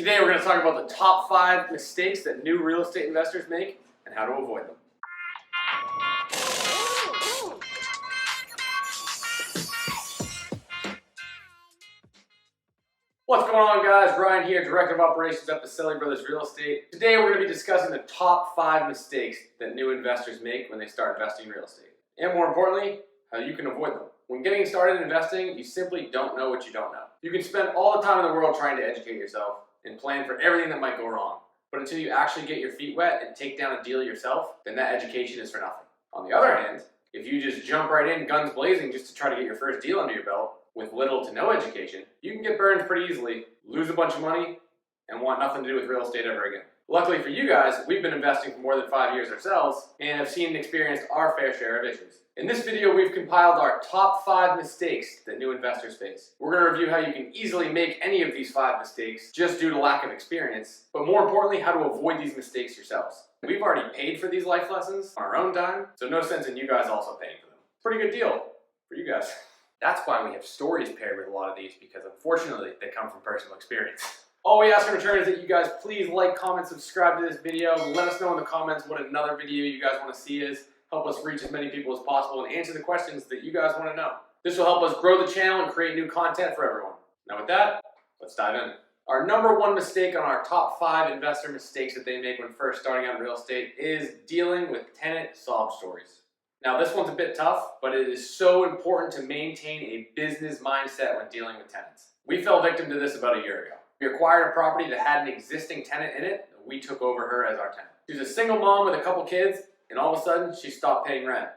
Today we're going to talk about the top 5 mistakes that new real estate investors make and how to avoid them. What's going on, guys? Ryan here, Director of Operations at Baselli Brothers Real Estate. Today we're going to be discussing the top 5 mistakes that new investors make when they start investing in real estate. And more importantly, how you can avoid them. When getting started investing, you simply don't know what you don't know. You can spend all the time in the world trying to educate yourself and plan for everything that might go wrong. But until you actually get your feet wet and take down a deal yourself, then that education is for nothing. On the other hand, if you just jump right in guns blazing just to try to get your first deal under your belt with little to no education, you can get burned pretty easily, lose a bunch of money, and want nothing to do with real estate ever again. Luckily for you guys, we've been investing for more than 5 years ourselves and have seen and experienced our fair share of issues. In this video, we've compiled our top 5 mistakes that new investors face. We're going to review how you can easily make any of these 5 mistakes just due to lack of experience, but more importantly, how to avoid these mistakes yourselves. We've already paid for these life lessons on our own time, so no sense in you guys also paying for them. Pretty good deal for you guys. That's why we have stories paired with a lot of these, because unfortunately, they come from personal experience. All we ask in return is that you guys please like, comment, subscribe to this video. Let us know in the comments what another video you guys want to see is. Help us reach as many people as possible and answer the questions that you guys want to know. This will help us grow the channel and create new content for everyone. Now with that, let's dive in. Our number 1 mistake on our top 5 investor mistakes that they make when first starting out in real estate is dealing with tenant sob stories. Now this one's a bit tough, but it is so important to maintain a business mindset when dealing with tenants. We fell victim to this about a year ago. We acquired a property that had an existing tenant in it, and we took over her as our tenant. She was a single mom with a couple kids, and all of a sudden, she stopped paying rent.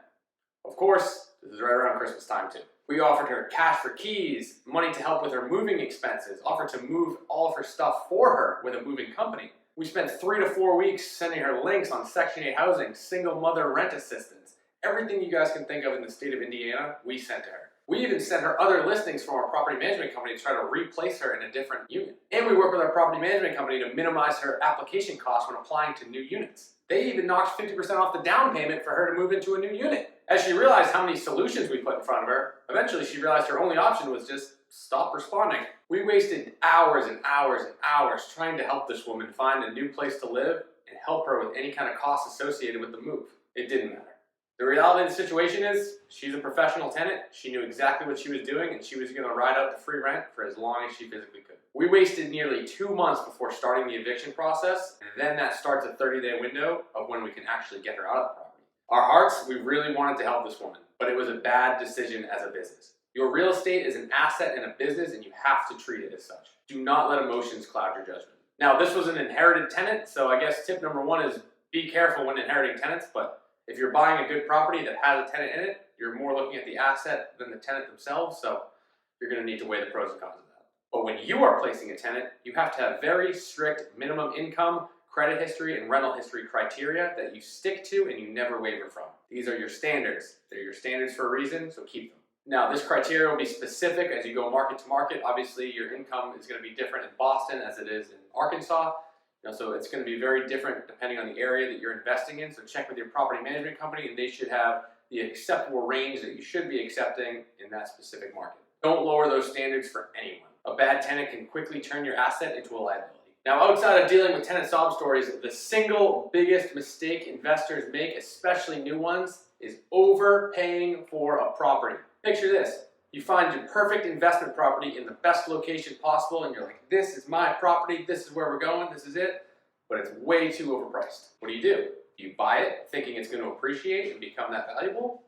Of course, this is right around Christmas time too. We offered her cash for keys, money to help with her moving expenses, offered to move all of her stuff for her with a moving company. We spent 3 to 4 weeks sending her links on Section 8 housing, single mother rent assistance. Everything you guys can think of in the state of Indiana, we sent to her. We even sent her other listings from our property management company to try to replace her in a different unit. And we work with our property management company to minimize her application costs when applying to new units. They even knocked 50% off the down payment for her to move into a new unit. As she realized how many solutions we put in front of her, eventually she realized her only option was just stop responding. We wasted hours and hours and hours trying to help this woman find a new place to live and help her with any kind of costs associated with the move. It didn't matter. The reality of the situation is, she's a professional tenant, she knew exactly what she was doing, and she was going to ride out the free rent for as long as she physically could. We wasted nearly 2 months before starting the eviction process, and then that starts a 30-day window of when we can actually get her out of the property. Our hearts, we really wanted to help this woman, but it was a bad decision as a business. Your real estate is an asset and a business, and you have to treat it as such. Do not let emotions cloud your judgment. Now, this was an inherited tenant, so I guess tip number 1 is be careful when inheriting tenants, but if you're buying a good property that has a tenant in it, you're more looking at the asset than the tenant themselves, so you're going to need to weigh the pros and cons of that. But when you are placing a tenant, you have to have very strict minimum income, credit history, and rental history criteria that you stick to and you never waver from. These are your standards. They're your standards for a reason, so keep them. Now, this criteria will be specific as you go market to market. Obviously, your income is going to be different in Boston as it is in Arkansas. So it's going to be very different depending on the area that you're investing in. So check with your property management company and they should have the acceptable range that you should be accepting in that specific market. Don't lower those standards for anyone. A bad tenant can quickly turn your asset into a liability. Now, outside of dealing with tenant sob stories, the single biggest mistake investors make, especially new ones, is overpaying for a property. Picture this. You find your perfect investment property in the best location possible and you're like, this is my property, this is where we're going, this is it, but it's way too overpriced. What do? Do you buy it thinking it's going to appreciate and become that valuable?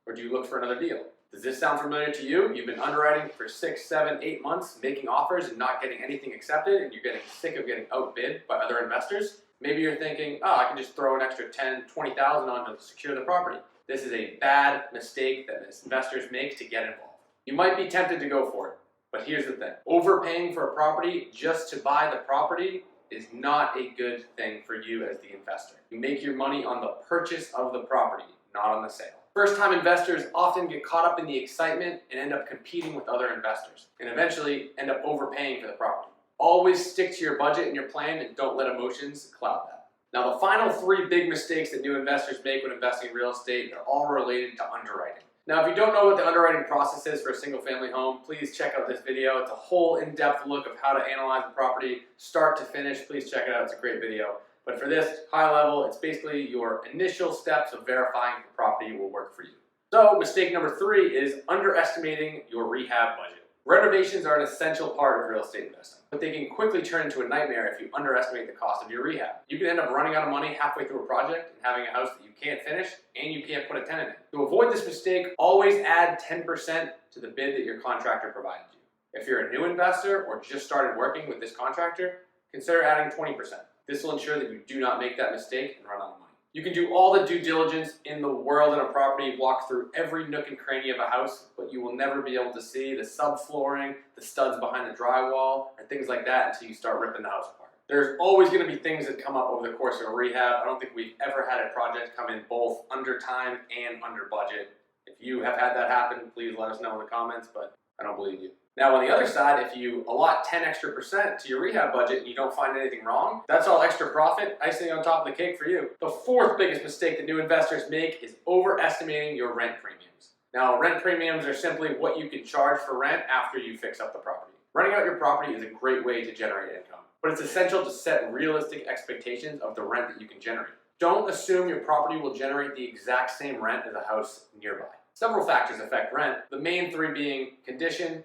Or do you look for another deal? Does this sound familiar to you? You've been underwriting for 6, 7, 8 months, making offers and not getting anything accepted, and you're getting sick of getting outbid by other investors. Maybe you're thinking, oh, I can just throw an extra $10,000, $20,000 on to secure the property. This is a bad mistake that investors make to get involved. You might be tempted to go for it, but here's the thing. Overpaying for a property just to buy the property is not a good thing for you as the investor. You make your money on the purchase of the property, not on the sale. First-time investors often get caught up in the excitement and end up competing with other investors, and eventually end up overpaying for the property. Always stick to your budget and your plan and don't let emotions cloud that. Now, the final 3 big mistakes that new investors make when investing in real estate are all related to underwriting. Now, if you don't know what the underwriting process is for a single family home, please check out this video. It's a whole in-depth look of how to analyze the property, start to finish. Please check it out, it's a great video. But for this high level, it's basically your initial steps of verifying the property will work for you. So mistake number 3 is underestimating your rehab budget. Renovations are an essential part of real estate investing, but they can quickly turn into a nightmare if you underestimate the cost of your rehab. You can end up running out of money halfway through a project and having a house that you can't finish and you can't put a tenant in. To avoid this mistake, always add 10% to the bid that your contractor provided you. If you're a new investor or just started working with this contractor, consider adding 20%. This will ensure that you do not make that mistake and run out of money. You can do all the due diligence in the world in a property, walk through every nook and cranny of a house, but you will never be able to see the subflooring, the studs behind the drywall, or things like that until you start ripping the house apart. There's always going to be things that come up over the course of a rehab. I don't think we've ever had a project come in both under time and under budget. If you have had that happen, please let us know in the comments, but I don't believe you. Now on the other side, if you allot 10 extra % to your rehab budget and you don't find anything wrong, that's all extra profit, icing on top of the cake for you. The 4th biggest mistake that new investors make is overestimating your rent premiums. Now rent premiums are simply what you can charge for rent after you fix up the property. Renting out your property is a great way to generate income, but it's essential to set realistic expectations of the rent that you can generate. Don't assume your property will generate the exact same rent as a house nearby. Several factors affect rent, the main 3 being condition,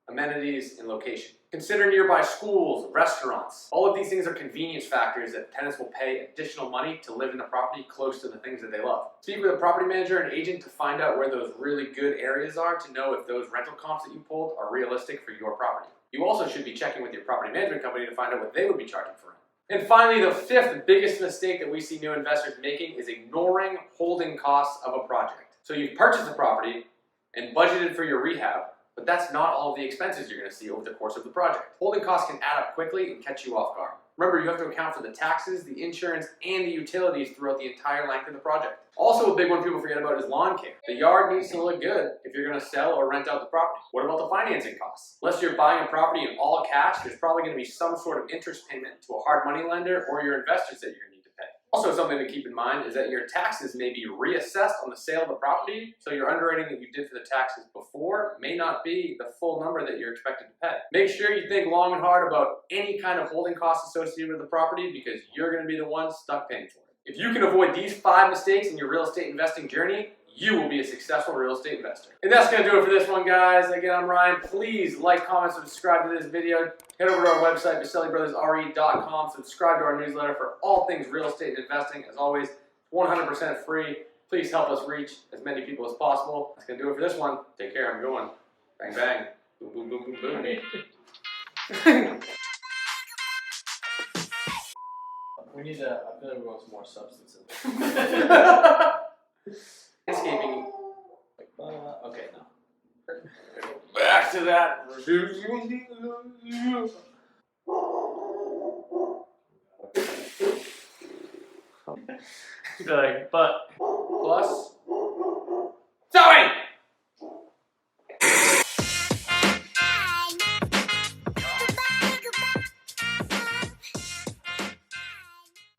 amenities, and location. Consider nearby schools, restaurants. All of these things are convenience factors that tenants will pay additional money to live in the property close to the things that they love. Speak with a property manager and agent to find out where those really good areas are to know if those rental comps that you pulled are realistic for your property. You also should be checking with your property management company to find out what they would be charging for rent. And finally, the 5th biggest mistake that we see new investors making is ignoring holding costs of a project. So you've purchased a property and budgeted for your rehab, but that's not all the expenses you're going to see over the course of the project. Holding costs can add up quickly and catch you off guard. Remember, you have to account for the taxes, the insurance, and the utilities throughout the entire length of the project. Also, a big one people forget about is lawn care. The yard needs to look good if you're going to sell or rent out the property. What about the financing costs? Unless you're buying a property in all cash, there's probably going to be some sort of interest payment to a hard money lender or your investors that you're going to need to pay. Also, something to keep in mind is that your taxes may be reassessed on the sale of the property, so your underwriting that you did for the taxes before may not be the full number that you're expected to pay. Make sure you think long and hard about any kind of holding costs associated with the property because you're going to be the one stuck paying for it. If you can avoid these 5 mistakes in your real estate investing journey, you will be a successful real estate investor. And that's going to do it for this one, guys. Again, I'm Ryan. Please like, comment, subscribe to this video. Head over to our website, VasiliBrothersRE.com. Subscribe to our newsletter for all things real estate and investing. As always, 100% free. Please help us reach as many people as possible. That's going to do it for this one. Take care. I'm going. Bang, bang. Boom, boom, boom, boom, boom. We need to, I feel like we want some more substance in Landscaping. okay, no. Back to that. Like, but Plus